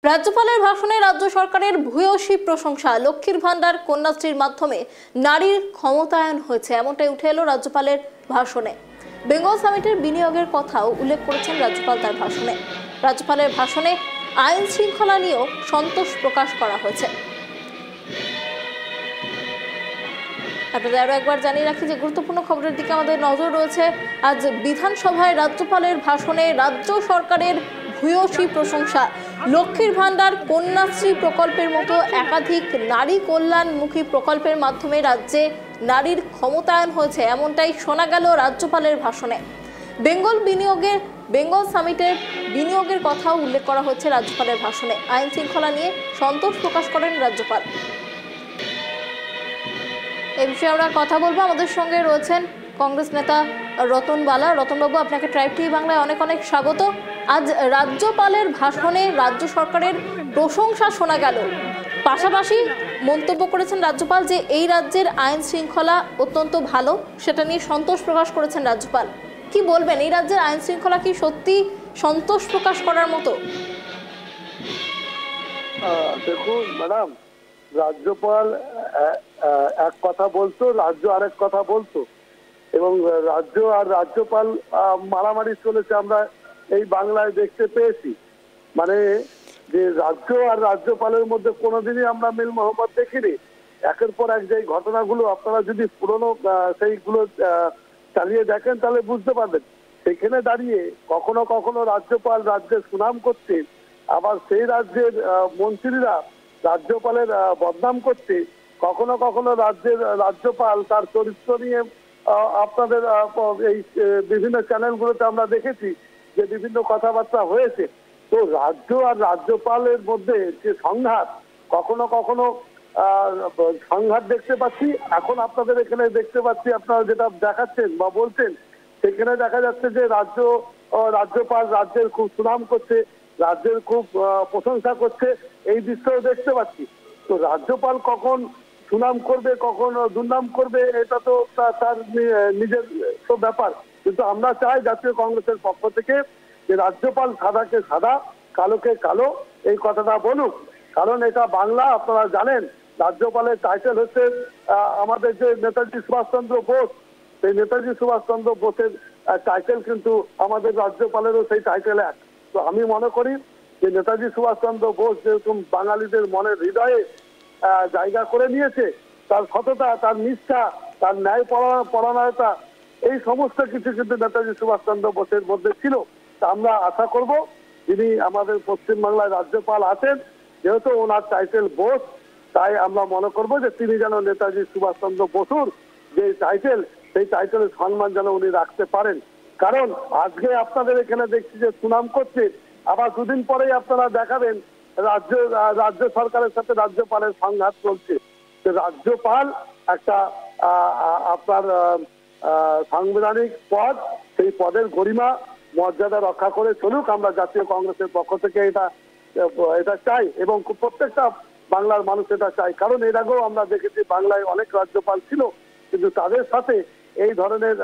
রাজ্যপালের ভাষণে রাজ্য সরকারের ভূয়সী প্রশংসা। লক্ষ্মীর ভান্ডার, কন্যাশ্রীর মাধ্যমে নারীর ক্ষমতায়ন হয়েছে, এমনটাই উঠে এলো রাজ্যপালের ভাষণে। বেঙ্গল সামিটের বিনিয়োগের কথাও উল্লেখ করেছেন রাজ্যপাল তার ভাষণে। রাজ্যপালের ভাষণে আইন শৃঙ্খলা নিয়েও সন্তোষ প্রকাশ করা হয়েছে। আপনাদের আরো একবার জানিয়ে রাখি যে গুরুত্বপূর্ণ খবরের দিকে আমাদের নজর রয়েছে। আজ বিধানসভায় রাজ্যপালের ভাষণে রাজ্য সরকারের ভূয়সী প্রশংসা। লক্ষ্মীর ভান্ডার, কন্যাশ্রী প্রকল্পের মতো একাধিক নারী কল্যাণমুখী প্রকল্পের মাধ্যমে রাজ্যে নারীর ক্ষমতায়ন হয়েছে, এমনটাই শোনা গেল রাজ্যপালের ভাষণে। বেঙ্গল সামিটের বিনিয়োগের কথাও উল্লেখ করা হচ্ছে রাজ্যপালের ভাষণে। আইন শৃঙ্খলা নিয়ে সন্তোষ প্রকাশ করেন রাজ্যপাল। এই বিষয়ে আমরা কথা বলবো। আমাদের সঙ্গে রয়েছেন কংগ্রেস নেতা রতন বালা। রতনবাবু, আপনাকে ট্রাইব টিভি বাংলায় অনেক অনেক স্বাগত। আজ রাজ্যপালের ভাষণে রাজ্য সরকারের প্রশংসা শোনা গেল, পাশাপাশি মন্তব্য করেছেন রাজ্যপাল যে এই রাজ্যের আইন শৃঙ্খলা অত্যন্ত ভালো, সেটা নিয়ে সন্তোষ প্রকাশ করেছেন রাজ্যপাল। কি বলবেন, এই রাজ্যের আইন শৃঙ্খলা কি সত্যি সন্তোষ প্রকাশ করার মতো? দেখুন ম্যাডাম, রাজ্যপাল এক কথা বলতো, রাজ্য আরেক কথা বলতো, এবং রাজ্য আর রাজ্যপাল মারামারি চলেছে আমরা এই বাংলায় দেখতে পেয়েছি। মানে যে রাজ্য আর রাজ্যপালের মধ্যে কোনোদিনই আমরা মিল মোহাম্মদ দেখিনি। একের পর এক যে ঘটনাগুলো আপনারা যদি পুরনো সেইগুলো চালিয়ে দেখেন তাহলে বুঝতে পারবেন। সেখানে দাঁড়িয়ে কখনো কখনো রাজ্যপাল রাজ্যের সুনাম করছে, আবার সেই রাজ্যের মন্ত্রীরা রাজ্যপালের বদনাম করছে। কখনো কখনো রাজ্যপাল তার চরিত্র নিয়ে আপনাদের এই বিভিন্ন চ্যানেলগুলোতে আমরা দেখেছি যে বিভিন্ন কথাবার্তা হয়েছে। তো রাজ্য আর রাজ্যপালের মধ্যে যে সংঘাত, কখনো কখনো সংঘাত দেখতে পাচ্ছি। এখন আপনাদের এখানে দেখতে পাচ্ছি, আপনারা যেটা দেখাচ্ছেন বা বলছেন, সেখানে দেখা যাচ্ছে যে রাজ্যপাল রাজ্যের খুব সুনাম করছে, রাজ্যের খুব প্রশংসা করছে, এই দৃশ্যও দেখতে পাচ্ছি। তো রাজ্যপাল কখন সুনাম করবে, কখন দুর্নাম করবে, এটা তো তার নিজের তো ব্যাপার। কিন্তু আমরা চাই জাতীয় কংগ্রেসের পক্ষ থেকে যে রাজ্যপাল সাদাকে সাদা, কালোকে কালো এই কথাটা বলুক। কারণ এটা বাংলা, আপনারা জানেন রাজ্যপালের টাইটেল হচ্ছে আমাদের যে নেতাজি সুভাষচন্দ্র বোস, সেই নেতাজি সুভাষচন্দ্র বোসের টাইটেল কিন্তু আমাদের রাজ্যপালেরও সেই টাইটেল এক। তো আমি মনে করি যে নেতাজি সুভাষচন্দ্র বোস যেরকম বাঙালিদের মনের হৃদয়ে জায়গা করে নিয়েছে, তার সততা, তার নিষ্ঠা, তার ন্যায় পরায়ণতা, এই সমস্ত কিছু কিন্তু নেতাজি সুভাষচন্দ্র বোসের মধ্যে ছিল। তা আমরা আশা করব যিনি আমাদের পশ্চিমবাংলায় রাজ্যপাল আছেন, যেহেতু ওনার টাইটেল বোস, তাই আমরা মনে করব যে তিনি যেন নেতাজি সুভাষচন্দ্র বসুর যে টাইটেল, সেই টাইটেলের সম্মান যেন উনি রাখতে পারেন। কারণ আজকে আপনাদের এখানে দেখছি যে সুনাম করছে, আবার দুদিন পরেই আপনারা দেখাবেন রাজ্য সরকারের সাথে রাজ্যপালের সংঘাত চলছে। রাজ্যপাল একটা আপনার সাংবিধানিক পদ, সেই পদের গরিমা মর্যাদা রক্ষা করে চলুক। আমরা জাতীয় কংগ্রেসের পক্ষ থেকে এটা চাই, এবং প্রত্যেকটা বাংলার মানুষ এটা চাই। কারণ এর আগেও আমরা দেখেছি বাংলায় অনেক রাজ্যপাল ছিল, কিন্তু তাদের সাথে এই ধরনের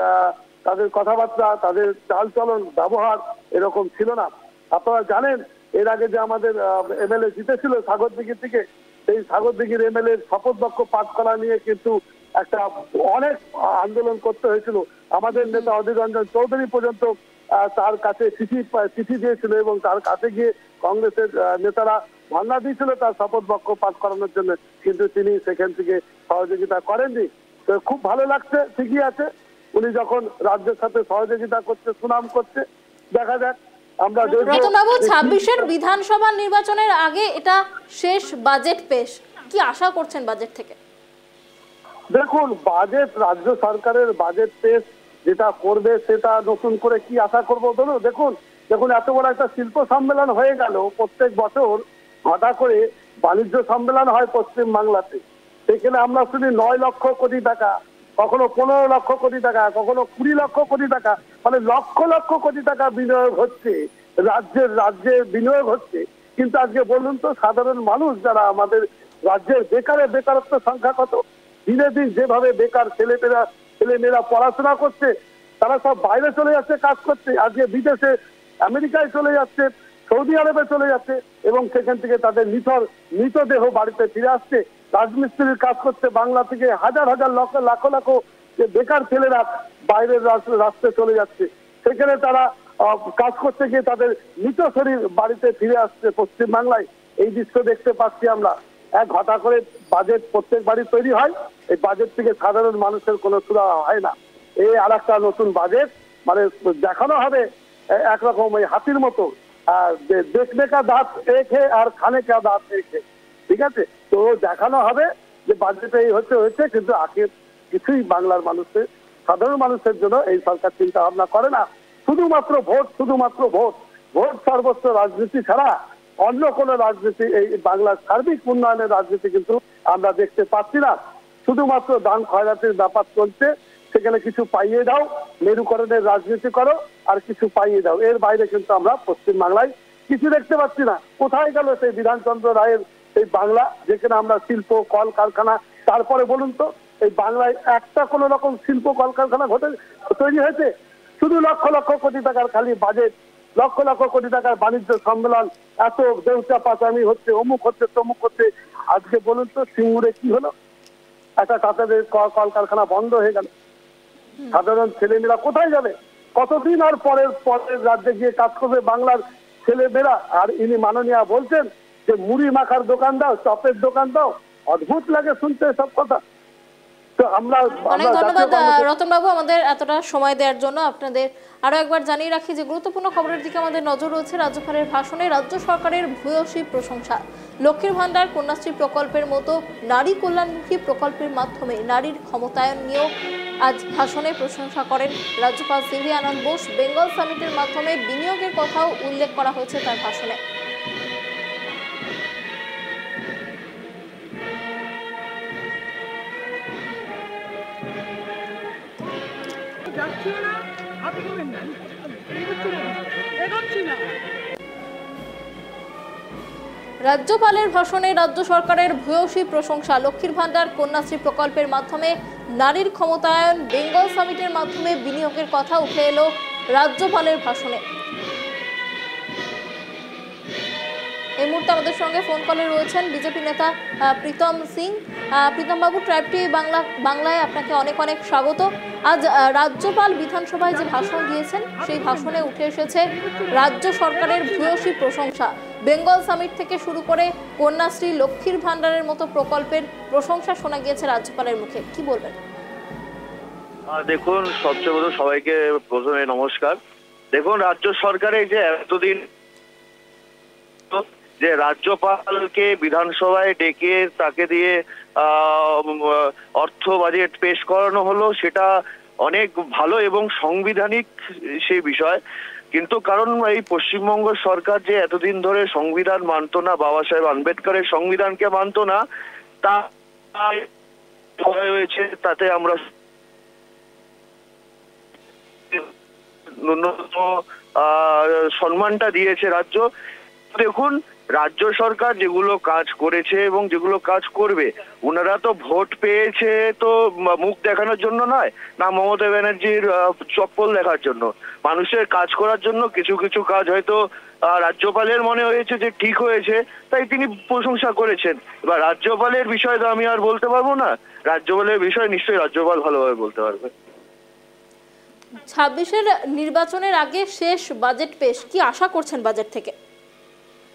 তাদের কথাবার্তা, তাদের চালচলন, ব্যবহার এরকম ছিল না। আপনারা জানেন এর আগে যে আমাদের এমএলএ জিতেছিল সাগরদিঘির থেকে, সেই সাগরদিঘির এমএলএ শপথ বাক্য পাঠ করা নিয়ে কিন্তু একটা অনেক আন্দোলন করতে হয়েছিল। আমাদের নেতা অধীর রঞ্জন চৌধুরী পর্যন্ত তার কাছে চিঠি দিয়েছিল, এবং তার কাছে গিয়ে কংগ্রেসের নেতারা ভান্ডা দিয়েছিল তার শপথ বাক্য পাঠ করানোর জন্য, কিন্তু তিনি সেখান থেকে সহযোগিতা করেননি। তো খুব ভালো লাগছে, ঠিকই আছে, উনি যখন রাজ্যের সাথে সহযোগিতা করছে, সুনাম করছে, দেখা যাক। আমরা রতনবাবু, 26-এর বিধানসভা নির্বাচনের আগে এটা শেষ বাজেট পেশ, কি আশা করছেন বাজেট থেকে? দেখুন, বাজেট, রাজ্য সরকারের বাজেট পেশ যেটা করবে সেটা নতুন করে কি আশা করবো বলুন। দেখুন এত বড় একটা শিল্প সম্মেলন হয়ে গেল, প্রত্যেক বছর হঠাৎ করে বাণিজ্য সম্মেলন হয় পশ্চিম বাংলাতে, সেখানে আমরা শুনি 9 লক্ষ কোটি টাকা, কখনো 15 লক্ষ কোটি টাকা, কখনো 20 লক্ষ কোটি টাকা, মানে লক্ষ লক্ষ কোটি টাকা বিনিয়োগ হচ্ছে, রাজ্যের বিনিয়োগ হচ্ছে। কিন্তু আজকে বলুন তো, সাধারণ মানুষ যারা আমাদের রাজ্যের বেকারত্ব সংখ্যা কত? দিনে দিন যেভাবে বেকার ছেলেমেয়েরা পড়াশোনা করছে, তারা সব বাইরে চলে যাচ্ছে কাজ করতে, আজকে বিদেশে আমেরিকায় চলে যাচ্ছে, সৌদি আরবে চলে যাচ্ছে এবং সেখান থেকে তাদের মৃতদেহ বাড়িতে ফিরে আসছে। রাজমিস্ত্রির কাজ করতে বাংলা থেকে হাজার হাজার লাখো লাখো যে বেকার ছেলেরা বাইরের রাস্তায় চলে যাচ্ছে, সেখানে তারা কাজ করতে গিয়ে তাদের মৃত শরীর বাড়িতে ফিরে আসছে পশ্চিমবাংলায়। এই দৃশ্য দেখতে পাচ্ছি আমরা। এক ঘটা করে বাজেট প্রত্যেক বাড়ি তৈরি হয়, এই বাজেট থেকে সাধারণ মানুষের কোনো সুরা হয় না। এই আর একটা নতুন বাজেট মানে দেখানো হবে একরকম ওই হাতির মতো, দেখনে কা দাঁত এক হে আর খানে কা দাঁত এক হে, ঠিক আছে? তো দেখানো হবে যে বাজেটে এই হয়েছে, কিন্তু আগে কিছুই বাংলার মানুষের সাধারণ মানুষের জন্য এই সরকার চিন্তা ভাবনা করে না। শুধুমাত্র ভোট সর্বোচ্চ রাজনীতি ছাড়া অন্য কোন রাজনীতি এই বাংলার সার্বিক উন্নয়নের রাজনীতি কিন্তু আমরা দেখতে পাচ্ছি না। শুধুমাত্র দান খয়রাতের ব্যাপার চলছে, সেখানে কিছু পাইয়ে দাও, মেরুকরণের রাজনীতি করো আর কিছু পাইয়ে দাও, এর বাইরে কিন্তু আমরা পশ্চিমবাংলায় কিছু দেখতে পাচ্ছি না। কোথায় গেল সেই বিধানচন্দ্র রায়ের এই বাংলা, যেখানে আমরা শিল্প কল কারখানা, তারপরে বলুন তো এই বাংলায় একটা কোন রকম শিল্প কল কারখানা তৈরি হয়েছে? শুধু লক্ষ লক্ষ কোটি টাকার খালি বাজেট, লক্ষ লক্ষ কোটি টাকার বাণিজ্য সম্মেলন, এত দেউচা পাচামি হচ্ছে, অমুক হচ্ছে তমুক হচ্ছে। আজকে বলুন তো সিঙ্গুরে কি হলো? একটা তাদের কল কারখানা বন্ধ হয়ে গেল। সাধারণ ছেলেমেয়েরা কোথায় যাবে? কতদিন আর পরের রাজ্যে গিয়ে কাজ করবে বাংলার ছেলেমেয়েরা? আর ইনি মাননীয়া বলছেন যে মুড়ি মাখার দোকান দাও, চপের দোকান দাও। অদ্ভুত লাগে শুনতে সব কথা। তো আমরা অনেক ধন্যবাদ রতন বাবু আমাদের এতটা সময় দেওয়ার জন্য। আপনাদের আরো একবার জানিয়ে রাখি যে গুরুত্বপূর্ণ খবরের দিকে আমাদের নজর রয়েছে। রাজ্যপালের ভাষণে রাজ্য সরকারের ভূয়সী প্রশংসা। লক্ষ্মীর ভান্ডার, কন্যাশ্রী প্রকল্পের মতো নারী কল্যাণমুখী প্রকল্পের মাধ্যমে নারীর ক্ষমতায়ন নিয়েও আজ ভাষণে প্রশংসা করেন রাজ্যপাল সিভি আনন্দ বোস। বেঙ্গল সামিটের মাধ্যমে বিনিয়োগের কথাও উল্লেখ করা হয়েছে তার ভাষণে। রাজ্যপালের ভাষণে রাজ্য সরকারের ভূয়সী প্রশংসা। লক্ষ্মীর ভান্ডার, কন্যাশ্রী প্রকল্পের মাধ্যমে নারীর ক্ষমতায়ন, বেঙ্গল সামিটের মাধ্যমে বিনিয়োগের কথা উঠে এলো রাজ্যপালের ভাষণে। এই মুহূর্তে আমাদের সঙ্গে ফোন কলে রয়েছেন বিজেপি নেতা প্রীতম সিং। প্রীতম বাবু, ট্রাইব টিভি বাংলায় আপনাকে অনেক অনেক স্বাগত। আজ রাজ্যপাল বিধানসভায় যে ভাষণ দিয়েছেন সেই ভাষণে উঠে এসেছে রাজ্য সরকারের ভূয়সী প্রশংসা। বেঙ্গল সামিট থেকে শুরু করে কন্যাশ্রী, লক্ষ্মীর ভান্ডারের মতো প্রকল্পের প্রশংসা শোনা গিয়েছে রাজ্যপালের মুখে, কি বলবেন? দেখুন, সবচেয়ে বড় সবাইকে প্রথমে নমস্কার। দেখুন, রাজ্য সরকারের যে এতদিন যে রাজ্যপালকে বিধানসভায় ডেকে তাকে দিয়ে অর্থ বাজেট পেশ করানো হলো, সেটা অনেক ভালো এবং সাংবিধানিক সেই বিষয়। কিন্তু কারণ এই পশ্চিমবঙ্গ সরকার যে এতদিন ধরে সংবিধান মানতো না, বাবা সাহেব আম্বেদকরের সংবিধানকে মানতো না, তা হয়েছে। তাতে আমরা ন্যূনতম সম্মানটা দিয়েছে রাজ্য। দেখুন, রাজ্য সরকার যেগুলো কাজ করেছে এবং যেগুলো কাজ করবে, ওনারা তো ভোট পেয়েছে তো মুখ দেখানোর জন্য নয়, না মমতা ব্যানার্জির চপ্পল দেখার জন্য। মানুষের কাজ করার জন্য কিছু কিছু কাজ হয়তো রাজ্যপালের মনে হয়েছে যে ঠিক হয়েছে, তাই তিনি প্রশংসা করেছেন। এবার রাজ্যপালের বিষয় তো আমি আর বলতে পারবো না, রাজ্যপালের বিষয় নিশ্চয়ই রাজ্যপাল ভালোভাবে বলতে পারবে। 26-এর নির্বাচনের আগে শেষ বাজেট পেশ, কি আশা করছেন বাজেট থেকে?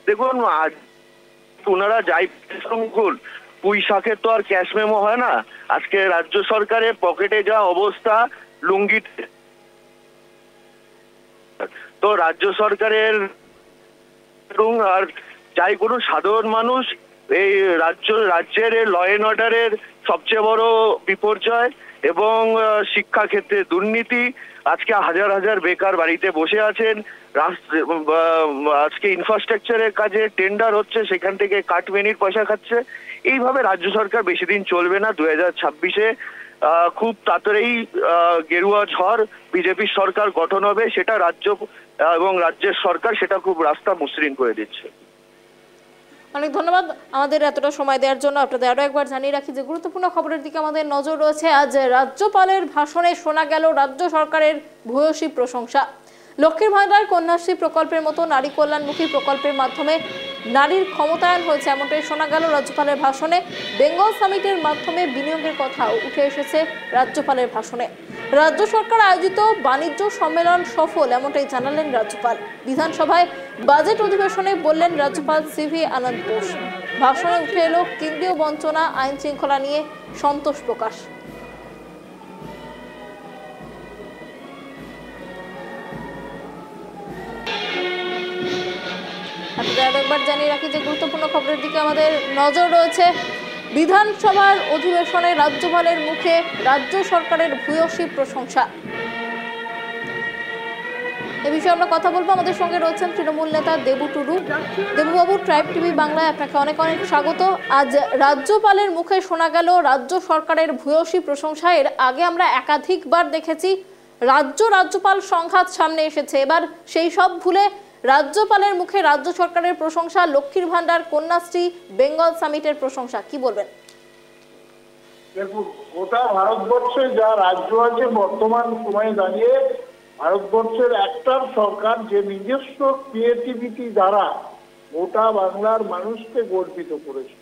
দেখুন, আজ ওনারা যাই সংকুল পুঁই শাকের তো আর ক্যাশ মেমো হয় না। আজকে রাজ্য সরকারের পকেটে যা অবস্থা, লুঙ্গি তো রাজ্য সরকারের আর যাই কোনো সাধারণ মানুষ এই রাজ্যের ল অ্যান্ড অর্ডারের সবচেয়ে বড় বিপর্যয় এবং শিক্ষা ক্ষেত্রে দুর্নীতি। আজকে হাজার হাজার বেকার বাড়িতে বসে আছেন। আজকে ইনফ্রাস্ট্রাকচারের কাজে টেন্ডার হচ্ছে, সেখান থেকে কাটমেনির পয়সা খাচ্ছে। এইভাবে রাজ্য সরকার বেশি দিন চলবে না। 2026-এ খুব তাড়াতাড়ি গেরুয়া ঝড় বিজেপির সরকার গঠন হবে, সেটা রাজ্য এবং রাজ্যের সরকার সেটা খুব রাস্তা মসৃণ করে দিচ্ছে। অনেক ধন্যবাদ আমাদের এতটা সময় দেওয়ার জন্য। আপনাদের আরো একবার জানিয়ে রাখি যে গুরুত্বপূর্ণ খবরের দিকে আমাদের নজর রয়েছে। আজ রাজ্যপালের ভাষণে শোনা গেল রাজ্য সরকারের ভূয়সী প্রশংসা। লক্ষ্মীর ভান্ডার, কন্যাশ্রী প্রকল্পের মতো নারী কল্যাণমুখী প্রকল্পের মাধ্যমে নারীর ক্ষমতায়ন হয়েছে, এমনটাই শোনা গেল রাজ্যপালের ভাষণে। বেঙ্গল সামিটের মাধ্যমে বিনিয়োগের কথাও উঠে এসেছে রাজ্যপালের ভাষণে। রাজ্য সরকার আয়োজিত বাণিজ্য সম্মেলন সফল, এমনটাই জানালেন রাজ্যপাল। বিধানসভায় বাজেট অধিবেশনে বললেন রাজ্যপাল সিভি আনন্দ বোস। ভাষণে উঠে এলো কেন্দ্রীয় বঞ্চনা, আইন শৃঙ্খলা নিয়ে সন্তোষ প্রকাশ। একবার জানিয়ে রাখি যে গুরুত্বপূর্ণ খবরের দিকে আমাদের নজর রয়েছে। বিধানসভার অধিবেশনে রাজ্যপালের মুখে রাজ্য সরকারের ভূয়সী প্রশংসা। এ বিষয়ে আমরা কথা বলবো। আমাদের সঙ্গে রয়েছেন তৃণমূল নেতা দেবু টুডু। দেবুবাবু, ট্রাইব টিভি বাংলায় আপনাকে অনেক অনেক স্বাগত। আজ রাজ্যপালের মুখে শোনা গেল রাজ্য সরকারের ভূয়সী প্রশংসা। এর আগে আমরা একাধিকবার দেখেছি রাজ্যপাল সংঘাত সামনে এসেছে। এবার সেই সব ভুলে রাজ্যপালের মুখে রাজ্য সরকারের প্রশংসা, লক্ষ্মীর ভান্ডার, কন্যাশ্রী, বেঙ্গল সামিটের প্রশংসা, কি বলবেন? দেখুন, গোটা ভারতবর্ষে যা রাজ্য আছে বর্তমান সময়ে দাঁড়িয়ে ভারতবর্ষের একটার সরকার যে নিজস্ব ক্রিয়েটিভিটি দ্বারা গোটা বাংলার মানুষকে গর্বিত করেছে।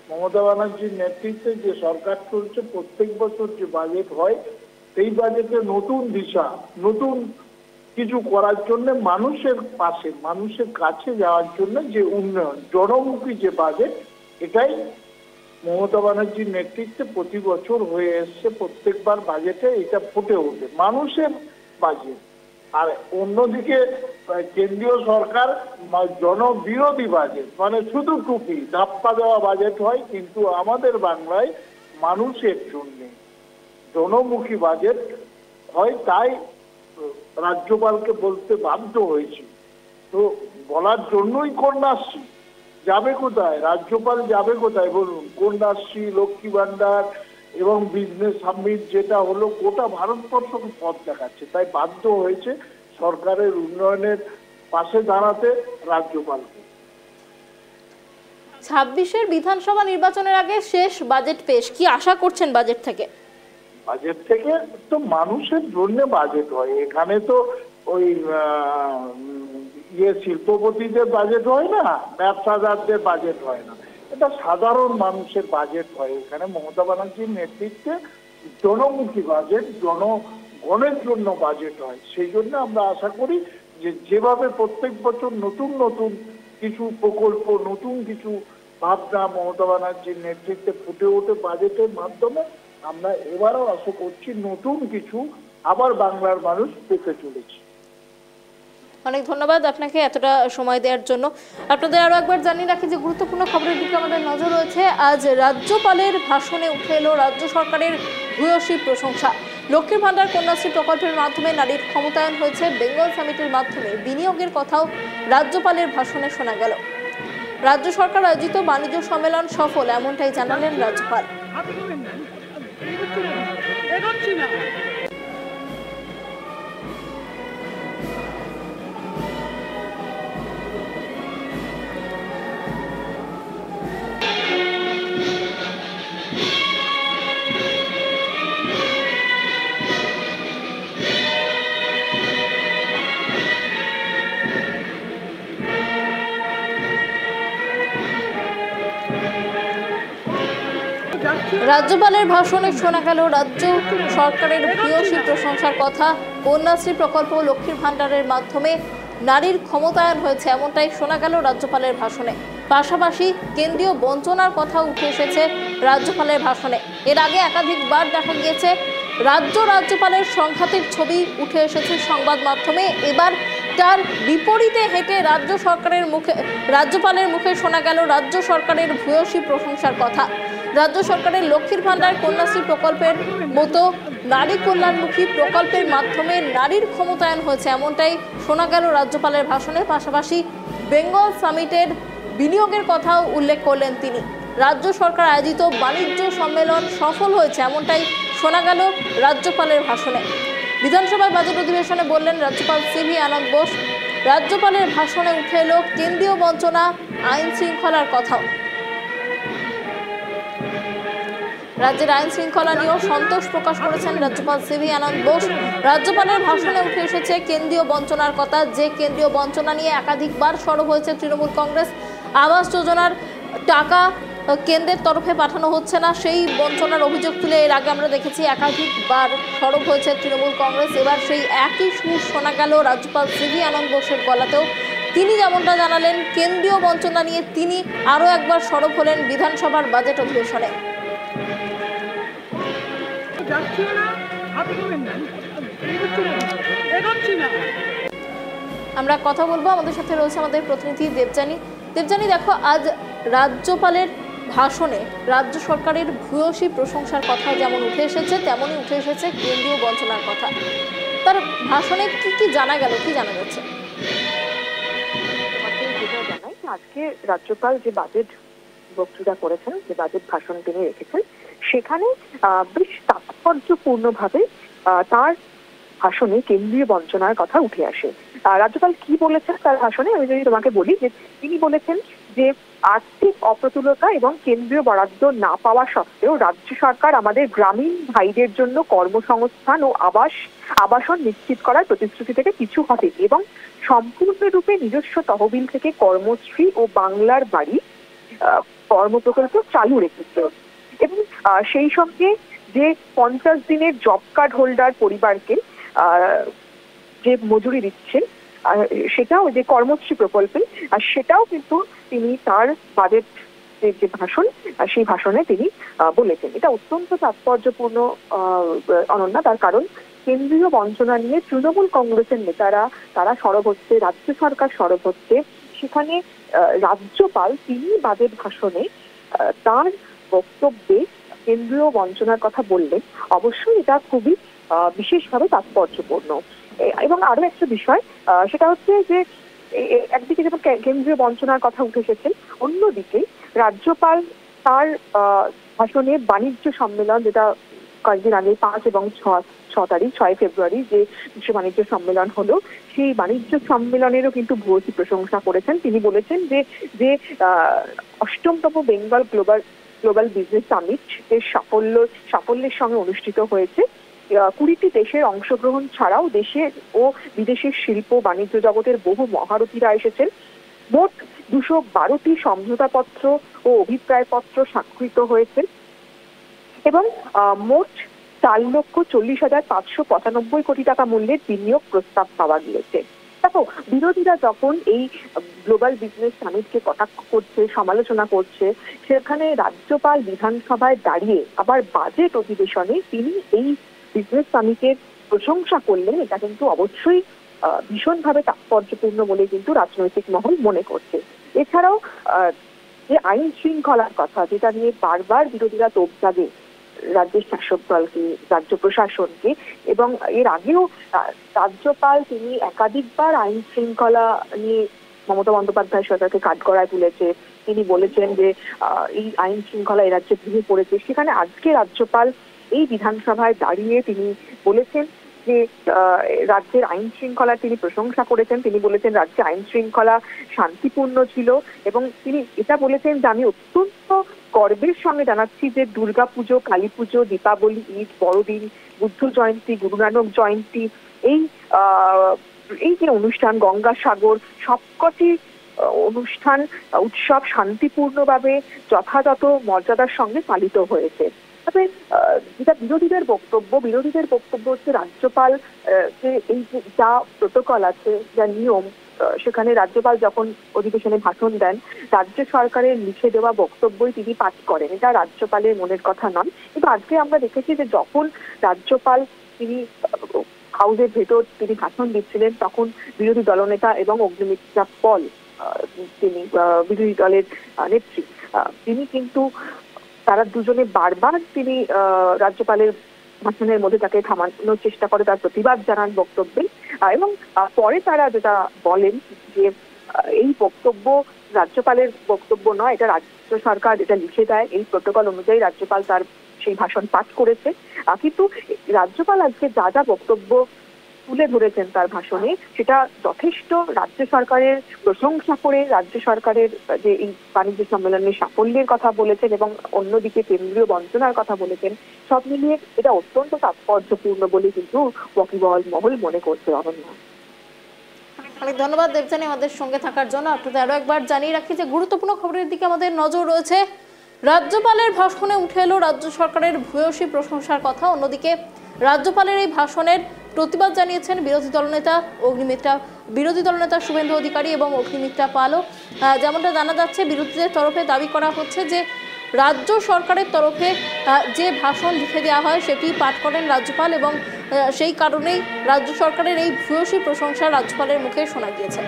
মমতা ব্যানার্জির নেতৃত্বে যে সরকার চলছে, প্রত্যেক বছর যে বাজেট হয় সেই বাজেটে নতুন দিশা, নতুন কিছু করার জন্য, মানুষের পাশে, মানুষের কাছে যাওয়ার জন্য যে উন্নয়ন, জনমুখী যে বাজেট, এটাই মমতা ব্যানার্জির নেতৃত্বে প্রতি বছর হয়ে এসছে। প্রত্যেকবার বাজেটে এটা ফুটে ওঠে, মানুষের বাজেট। আর অন্যদিকে কেন্দ্রীয় সরকার জনবিরোধী বাজেট, মানে শুধু টুপি ধাপ্পা দেওয়া বাজেট হয়, কিন্তু আমাদের বাংলায় মানুষের জন্য জনমুখী বাজেট হয়। তাই রাজ্যপালকে বলতে বাধ্য হয়েছি। তো বলার জন্যই কন্যাশ্রী যাবে কোথায়, রাজ্যপাল যাবে কোথায় বলুন? কন্যাশ্রী, লক্ষ্মী ভান্ডার এবং বিজনেস সামিট যেটা হলো, গোটা ভারতবর্ষকে পথ দেখাচ্ছে। তাই বাধ্য হয়েছে সরকারের উন্নয়নের পাশে দাঁড়াতে রাজ্যপালকে। 26-এর বিধানসভা নির্বাচনের আগে শেষ বাজেট পেশ, কি আশা করছেন বাজেট থেকে? বাজেট থেকে তো মানুষের জন্য বাজেট হয়। এখানে তো ওই শিল্পপতিদের বাজেট হয় না, ব্যবসাদারদের বাজেট হয় না, এটা সাধারণ মানুষের বাজেট হয়। এখানে মমতা ব্যানার্জির নেতৃত্বে জনমুখী বাজেট, জনগণের জন্য বাজেট হয়। সেই জন্য আমরা আশা করি যে যেভাবে প্রত্যেক বছর নতুন নতুন কিছু প্রকল্প, নতুন কিছু ভাবনা মমতা ব্যানার্জির নেতৃত্বে ফুটে ওঠে বাজেটের মাধ্যমে, আমরা এবারও আশা করছি নতুন কিছু আবার বাংলার মানুষ পেতে চলেছে। অনেক ধন্যবাদ আপনাকে এতটা সময় দেওয়ার জন্য। আপনাদের আরো একবার জানিয়ে রাখি যে গুরুত্বপূর্ণ খবরের দিকে আমাদের নজর রয়েছে। আজ রাজ্যপালের ভাষণে উঠে এলো রাজ্য সরকারের ভূয়সী প্রশংসা। লক্ষ্মীর ভান্ডার, কন্যাশ্রী প্রকল্পের মাধ্যমে নারীর ক্ষমতায়ন হয়েছে, বেঙ্গল সামিটের মাধ্যমে বিনিয়োগের কথাও রাজ্যপালের ভাষণে শোনা গেল। রাজ্য সরকার আয়োজিত বাণিজ্য সম্মেলন সফল, এমনটাই জানালেন রাজ্যপাল। রাজ্যপালের ভাষণে শোনা গেল রাজ্য সরকারের ভূয়সী প্রশংসার কথা। কন্যাশ্রী প্রকল্প, লক্ষ্মীর ভান্ডারের মাধ্যমে নারীর ক্ষমতায়ন হয়েছে, এমনটাই শোনা গেল রাজ্যপালের ভাষণে। পাশাপাশি কেন্দ্রীয় বঞ্চনার কথা উঠে এসেছে রাজ্যপালের ভাষণে। এর আগে একাধিকবার দেখা গিয়েছে রাজ্যপালের সংঘাতের ছবি উঠে এসেছে সংবাদ মাধ্যমে। এবার তার বিপরীতে হেঁটে রাজ্যপালের মুখে শোনা গেল রাজ্য সরকারের ভূয়সী প্রশংসার কথা। রাজ্য সরকারের লক্ষ্মীর ভান্ডার, কন্যাশ্রী প্রকল্পের মতো নারী কল্যাণমুখী প্রকল্পের মাধ্যমে নারীর ক্ষমতায়ন হয়েছে, এমনটাই শোনা গেল রাজ্যপালের ভাষণে। পাশাপাশি বেঙ্গল সামিটের বিনিয়োগের কথাও উল্লেখ করলেন তিনি। রাজ্য সরকার আয়োজিত বাণিজ্য সম্মেলন সফল হয়েছে, এমনটাই শোনা গেল রাজ্যপালের ভাষণে। বিধানসভায় বাজেট অধিবেশনে বললেন রাজ্যপাল সিভি আনন্দ বোস। রাজ্যপালের ভাষণে উঠে এলো কেন্দ্রীয় বঞ্চনা, আইন শৃঙ্খলার কথাও। রাজ্যের আইন শৃঙ্খলা নিয়েও সন্তোষ প্রকাশ করেছেন রাজ্যপাল সিভি আনন্দ বোস। রাজ্যপালের ভাষণে উঠে এসেছে কেন্দ্রীয় বঞ্চনার কথা, যে কেন্দ্রীয় বঞ্চনা নিয়ে একাধিকবার সরব হয়েছে তৃণমূল কংগ্রেস। আবাস যোজনার টাকা কেন্দ্রের তরফে পাঠানো হচ্ছে না, সেই বঞ্চনার অভিযোগ তুলে এর আগে আমরা দেখেছি একাধিকবার সরব হয়েছে তৃণমূল কংগ্রেস। এবার সেই একই সুর শোনা গেল রাজ্যপাল সিভি আনন্দ বোসের গলাতেও। তিনি যেমনটা জানালেন, কেন্দ্রীয় বঞ্চনা নিয়ে তিনি আরও একবার সরব হলেন বিধানসভার বাজেট অধিবেশনে। আমরা কথা বলবো, আমাদের সাথে রয়েছে আমাদের প্রতিনিধি দেবযানী। দেবযানী, দেখো, আজ রাজ্যপালের ভাষণে রাজ্য সরকারের ভূয়সী প্রশংসার কথা যেমন উঠে এসেছে, তেমনই উঠে এসেছে কেন্দ্রীয় বঞ্চনার কথা। তার ভাষণে কি কি জানা গেল, কি জানা যাচ্ছে? আজকে রাজ্যপাল যে বাজেট বক্তৃতা করেছেন, যে বাজেট ভাষণ তিনি রেখেছেন, সেখানে বেশ তাৎপর্যপূর্ণভাবে তার ভাষণে কেন্দ্রীয় বঞ্চনার কথা উঠে আসে। রাজ্যপাল কি বলেছেন তার ভাষণে আমি যদি তোমাকে বলি, যে তিনি বলেছেন যে আর্থিক অপ্রতুলতা এবং কেন্দ্রীয় বরাদ্দ না পাওয়া সত্ত্বেও রাজ্য সরকার আমাদের গ্রামীণ ভাইদের জন্য কর্মসংস্থান ও আবাসন নিশ্চিত করার প্রতিশ্রুতি থেকে পিছু হটেনি এবং সম্পূর্ণরূপে নিজস্ব তহবিল থেকে কর্মশ্রী ও বাংলার বাড়ি কর্মপ্রকল্প চালু রেখেছে। এবং সেই সঙ্গে যে 50 দিনের জব কার্ড হোল্ডার পরিবারকে যে মজুরি দিচ্ছেন, সেটাও যে কর্মশ্রী প্রকল্পে, সেটাও কিন্তু তিনি তার বাজেট যে ভাষণ, সেই ভাষণে তিনি বলেছেন। এটা অত্যন্ত তাৎপর্যপূর্ণ অনন্যা, তার কারণ কেন্দ্রীয় বঞ্চনা নিয়ে তৃণমূল কংগ্রেসের নেতারা তারা সরব হচ্ছে, রাজ্য সরকার সরব হচ্ছে। সেখানে রাজ্যপাল তিনি বাজেট ভাষণে তার বক্তব্যে কেন্দ্রীয় বঞ্চনার কথা বললেন। অবশ্যই এটা খুবই বিশেষভাবে তাৎপর্যপূর্ণ। এবং আরো একটা বিষয়, সেটা হচ্ছে যে একদিকে যেমন কেন্দ্রীয় বঞ্চনার কথা উঠে এসেছেন, অন্যদিকে রাজ্যপাল তার ভাষণে বাণিজ্য সম্মেলন, যেটা কয়েকদিন আগে 5 এবং 6 ফেব্রুয়ারি যে বিশ্ব বাণিজ্য সম্মেলন হলো, সেই বাণিজ্য সম্মেলনেরও কিন্তু ভূয়সী প্রশংসা করেছেন। তিনি বলেছেন যে 8তম বেঙ্গল গ্লোবাল বিজনেস সামিট এর সাফল্যের সঙ্গে অনুষ্ঠিত হয়েছে। 20টি দেশের অংশগ্রহণ ছাড়াও দেশের ও বিদেশের শিল্প বাণিজ্য জগতের বহু মহারথীরা এসেছেন। মোট 212টি সমঝোতাপত্র ও অভিপ্রায়পত্র স্বাক্ষরিত হয়েছে এবং মোট 4,40,595 কোটি টাকা মূল্যের বিনিয়োগ প্রস্তাব পাওয়া গিয়েছে। দেখো, বিরোধীরা যখন এই গ্লোবাল বিজনেস সামিটকে কটাক্ষ করছে, সমালোচনা করছে, সেখানে রাজ্যপাল বিধানসভায় দাঁড়িয়ে আবার বাজেট অধিবেশনে তিনি এই বিজনেস সামিটের প্রশংসা করলেন। এটা কিন্তু অবশ্যই ভীষণভাবে তাৎপর্যপূর্ণ বলে কিন্তু রাজনৈতিক মহল মনে করছে। এছাড়াও যে আইন শৃঙ্খলার কথা, যেটা নিয়ে বারবার বিরোধীরা তোপ দাগে রাজ্যের শাসক দলকে, রাজ্য প্রশাসনকে, এবং এর আগেও রাজ্যপাল তিনি একাধিকবার আইন শৃঙ্খলা নিয়ে মমতা বন্দ্যোপাধ্যায় সরকারকে কাঠগড়ায় তুলেছে। তিনি বলেছেন যে এই আইন শৃঙ্খলা এই রাজ্যে ভেঙে পড়েছে। সেখানে আজকে রাজ্যপাল এই বিধানসভায় দাঁড়িয়ে তিনি বলেছেন যে রাজ্যের আইন শৃঙ্খলা তিনি প্রশংসা করেছেন। তিনি বলেছেন রাজ্যে আইন শৃঙ্খলা শান্তিপূর্ণ ছিল এবং তিনি এটা বলেছেন যে আমি অত্যন্ত গর্বের সঙ্গে জানাচ্ছি যে দুর্গাপুজো, কালী পুজো, দীপাবলি, ঈদ, বড়দিন, বুদ্ধ জয়ন্তী, গুরু নানক জয়ন্তী, এই যে অনুষ্ঠান, গঙ্গাসাগর, সবকটি অনুষ্ঠান উৎসব শান্তিপূর্ণভাবে যথাযথ মর্যাদার সঙ্গে পালিত হয়েছে। তবে যেটা বিরোধীদের বক্তব্য হচ্ছে রাজ্যপাল যে এই যে যা প্রোটোকল আছে, যা নিয়ম, সেখানে রাজ্যপাল যখন অধিবেশনে ভাষণ দেন রাজ্য সরকারের লিখে দেওয়া বক্তব্যই তিনি পাঠ করেন। এটা রাজ্যপালের মনের কথা নয়। কিন্তু আজকে আমরা দেখেছি যে যখন রাজ্যপাল তিনি হাউসের ভেতর তিনি ভাষণ দিচ্ছিলেন, তখন বিরোধী দলনেতা এবং অগ্নিমিত্রা পল, তিনি বিরোধী দলের নেত্রী, তিনি কিন্তু তারা দুজনে বারবার তিনি রাজ্যপালের ভাষণের মধ্যে তাকে থামানোর চেষ্টা করে, তার প্রতিবাদ জানান বক্তব্যে। এবং পরে তারা যেটা বলেন যে এই বক্তব্য রাজ্যপালের বক্তব্য নয়, এটা রাজ্য সরকার এটা লিখে দেয়, এই প্রোটোকল অনুযায়ী রাজ্যপাল তার সেই ভাষণ পাঠ করেছে। কিন্তু রাজ্যপাল আজকে যা যা বক্তব্য তুলে ধরেছেন তার ভাষণে, সেটা যথেষ্ট রাজ্য সরকারের প্রশংসা করে রাজ্য সরকারের যে এই বাণিজ্য সম্মেলনের সাফল্যের কথা বলেছেন এবং অন্যদিকে কেন্দ্রীয় বঞ্চনার কথা বলেছেন, সব মিলিয়ে এটা অত্যন্ত তাৎপর্যপূর্ণ বলে কিন্তু ওয়াকিবহাল মহল মনে করছে। অনন্যা, অনেক ধন্যবাদ দেবযানী আমাদের সঙ্গে থাকার জন্য। আপনাদের আরো একবার জানিয়ে রাখি যে গুরুত্বপূর্ণ খবরের দিকে আমাদের নজর রয়েছে। রাজ্যপালের ভাষণে উঠে এলো রাজ্য সরকারের ভূয়সী প্রশংসার কথা। অন্যদিকে রাজ্যপালের এই ভাষণের প্রতিবাদ জানিয়েছেন বিরোধী দলনেতা শুভেন্দু অধিকারী এবং অগ্নিমিত্রা পালও। যেমনটা জানা যাচ্ছে, বিরোধীদের তরফে দাবি করা হচ্ছে যে রাজ্য সরকারের তরফে যে ভাষণ লিখে দেওয়া হয় সেটি পাঠ করেন রাজ্যপাল এবং সেই কারণেই রাজ্য সরকারের এই ভূয়সী প্রশংসা রাজ্যপালের মুখে শোনা গিয়েছে।